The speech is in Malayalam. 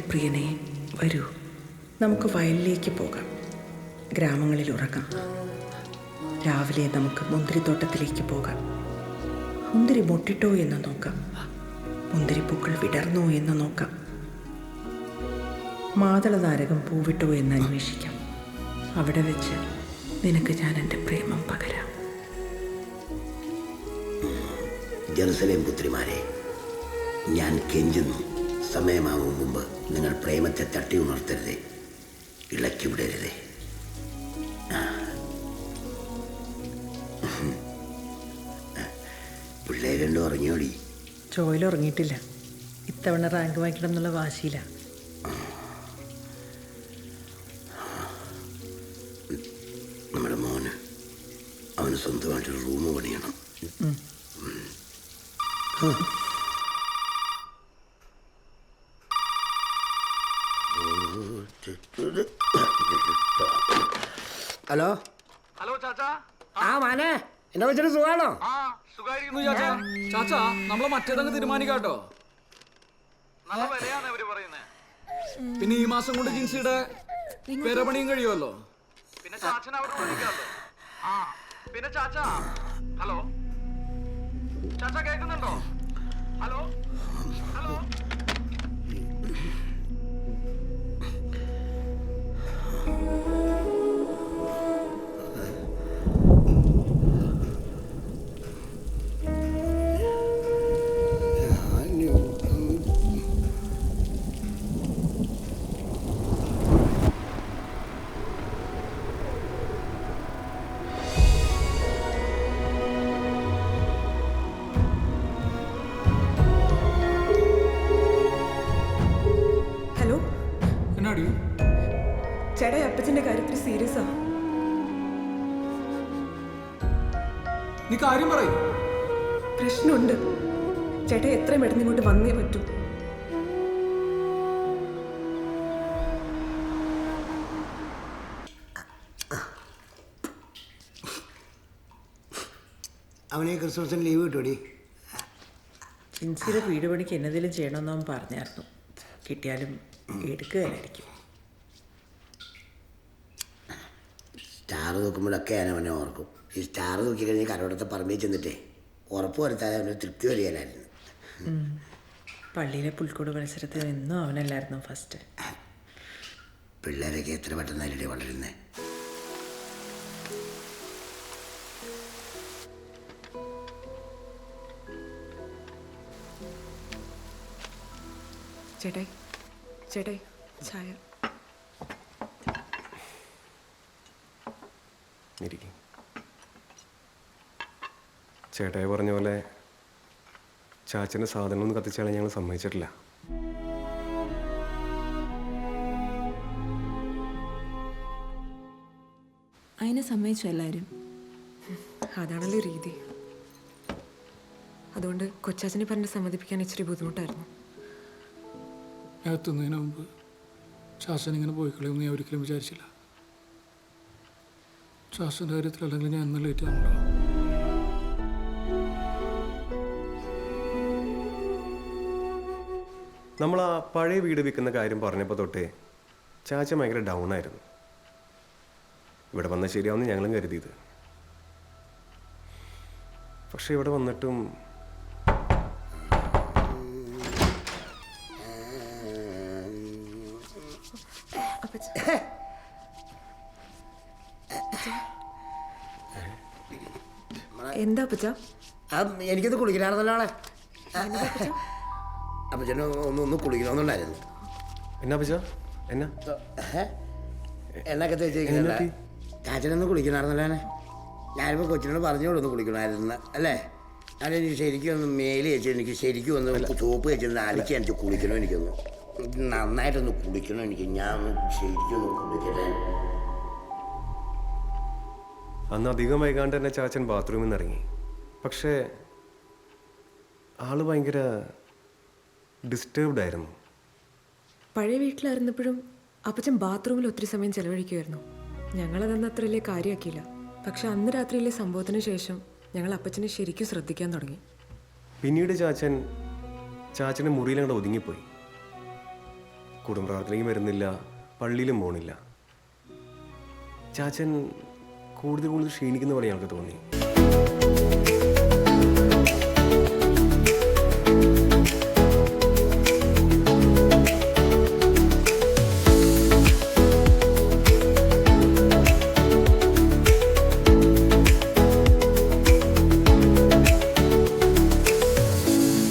പ്രിയനെ വരൂ, നമുക്ക് വയലിലേക്ക് പോകാം, ഗ്രാമങ്ങളിൽ ഉറങ്ങാം. രാവിലെ നമുക്ക് മുന്തിരിത്തോട്ടത്തിലേക്ക് പോകാം. മുന്തിരി മുട്ടിട്ടോ എന്ന് നോക്കാം, മുന്തിരിപ്പൂക്കൾ വിടർന്നോ എന്ന് നോക്കാം, മാതളനാരകം പൂവിട്ടോ എന്ന് അന്വേഷിക്കാം. അവിടെ വെച്ച് നിനക്ക് ഞാൻ എൻ്റെ പ്രേമം പകരാം. ജെറുസലേം പുത്രിമാരെ, ഞാൻ കെഞ്ചുന്നു, സമയമാവും മുമ്പ് നിങ്ങൾ പ്രേമത്തെ തട്ടി ഉണർത്തരുതേ, ഇളക്കി വിടരുതേ. പിള്ളേർ രണ്ടും ഉറങ്ങിയോടി? ജോയിൽ ഉറങ്ങിയിട്ടില്ല. ഇത്തവണ റാങ്ക് വാങ്ങിക്കണം എന്നുള്ള വാശിയില്ല. നമ്മുടെ മോന് അവന് സ്വന്തമായിട്ടൊരു റൂം പണിയണം. ഹലോ ഹലോ ചാച്ചാ. ആ മാനെ, എന്നെ വെച്ചിട്ട് സുഖാണോ? ആ സുഖായിരിക്കുന്നു ചാച്ചാ. ചാച്ചാ നമ്മളെ മറ്റേതങ്ങ് തീരുമാനിക്കാട്ടോ. നല്ല വിലയാണ് അവര് പറയുന്നത്. പിന്നെ ഈ മാസം കൊണ്ട് ജിൻസിയുടെ പെരപണിയും കഴിയുമല്ലോ. പിന്നെ ചാച്ചൻ അവിടെ വിളിക്കാമല്ലോ. ആ പിന്നെ ചാച്ചാ, ഹലോ ചാച്ചാ കേൾക്കുന്നുണ്ടോ? Hello hello. എന്നാടി ചേട്ടാ, അപ്പച്ചൻ്റെ കാര്യത്തിൽ സീരിയസാ. നീ കാര്യം പറയും. പ്രശ്നമുണ്ട് ചേട്ടാ, എത്രയും പെട്ടെന്ന് ഇങ്ങോട്ട് വന്നേ പറ്റൂ. അവനെ ക്രിസ്മസിന് ലീവ് കിട്ടുമടി? ജിൻസിയുടെ വീട് പണിക്ക് എന്നതിലും ചെയ്യണമെന്ന് അവൻ പറഞ്ഞായിരുന്നു. കിട്ടിയാലും എടുക്കുകയായിരിക്കും. സ്റ്റാർ നോക്കുമ്പോഴൊക്കെ ഞാൻ അവനെ ഓർക്കും. ഈ സ്റ്റാർ നോക്കി കഴിഞ്ഞ് കരോടത്തെ പറമ്പിൽ ചെന്നിട്ടേ ഉറപ്പ് വരുത്താതെ അവന് തൃപ്തി വരികയില്ലായിരുന്നു. പള്ളിയിലെ പുൽക്കൂട് മത്സരത്തിൽ എന്നും അവനല്ലായിരുന്നു ഫസ്റ്റ്. പിള്ളേരൊക്കെ എത്ര പെട്ടെന്നല്ലേ വളരുന്നേ. ചേട്ടായി ചേട്ടായി ചായ. ചേട്ടായി പറഞ്ഞ പോലെ ചാച്ചൻ്റെ സാധനമൊന്നും കത്തിച്ചാൽ ഞങ്ങൾ സമ്മതിച്ചിട്ടില്ല. അതിനെ സമ്മതിച്ചു എല്ലാവരും. അതാണല്ലോ രീതി. അതുകൊണ്ട് കൊച്ചാച്ചനെ പറഞ്ഞ് സമ്മതിപ്പിക്കാൻ ഇച്ചിരി ബുദ്ധിമുട്ടായിരുന്നു. ഞാൻ എത്തുന്നതിന് മുമ്പ് ശാസൻ ഇങ്ങനെ പോയി കളയുമെന്ന് ഞാൻ ഒരിക്കലും വിചാരിച്ചില്ല. ശാസൻ്റെ കാര്യത്തിൽ അല്ലെങ്കിൽ ഞാൻ ഇന്ന് ലേറ്റ് ആണല്ലോ. നമ്മൾ ആ പഴയ വീട് വിൽക്കുന്ന കാര്യം പറഞ്ഞപ്പോൾ തൊട്ടേ ചാച്ച ഭയങ്കര ഡൗൺ ആയിരുന്നു. ഇവിടെ വന്നാൽ ശരിയാവുമെന്ന് ഞങ്ങളും കരുതിയത്. പക്ഷെ ഇവിടെ വന്നിട്ടും എന്താ അപ്പച്ച? എനിക്കത് കുളിക്കണമായിരുന്നല്ലോ ആളെ. അപ്പച്ചന് ഒന്ന് കുളിക്കണമെന്നുണ്ടായിരുന്നു. എന്നാ പച്ച എന്നാ എണ്ണൊക്കെ തേച്ചിരിക്കുന്നില്ല. ചാച്ചനൊന്ന് കുളിക്കണമായിരുന്നല്ലേ. ഞാനിപ്പോൾ കൊച്ചിനോട് പറഞ്ഞോളൂ ഒന്ന് കുളിക്കണമായിരുന്നു അല്ലേ. ഞാനെനിക്ക് ശരിക്കും ഒന്ന് മേല് വെച്ച് എനിക്ക് ശരിക്കും ഒന്ന് സോപ്പ് വെച്ചൊന്ന് അലക്കി എനിക്ക് കുളിക്കണം. എനിക്കൊന്ന് നന്നായിട്ടൊന്ന് കുളിക്കണം. എനിക്ക് ഞാൻ ശരിക്കും ഒന്ന് കുളിക്കട്ടെ. അന്ന് അധികം വൈകാണ്ട് തന്നെ ചാച്ചൻ ബാത്റൂമിൽ നിന്ന് ഇറങ്ങി. പക്ഷേ ആള് ഭയങ്കര ഡിസ്റ്റർബ്ഡ് ആയിരുന്നു. പഴയ വീട്ടിലായിരുന്നപ്പോഴും അപ്പച്ചൻ ബാത്റൂമിൽ ഒത്തിരി സമയം ചെലവഴിക്കുമായിരുന്നു. ഞങ്ങളതന്ന് അത്ര വലിയ കാര്യമാക്കിയില്ല. പക്ഷെ അന്ന് രാത്രിയിലെ സംഭവത്തിന് ശേഷം ഞങ്ങൾ അപ്പച്ചനെ ശരിക്കും ശ്രദ്ധിക്കാൻ തുടങ്ങി. പിന്നീട് ചാച്ചൻ്റെ മുറിയിൽ അങ്ങോട്ട് ഒതുങ്ങിപ്പോയി. കുടുംബപ്രാർത്ഥനയ്ക്ക് വരുന്നില്ല, പള്ളിയിലും പോണില്ല. ചാച്ചൻ കൂടുതൽ ക്ഷീണിക്കുന്ന പോലെ ഞങ്ങൾക്ക് തോന്നി.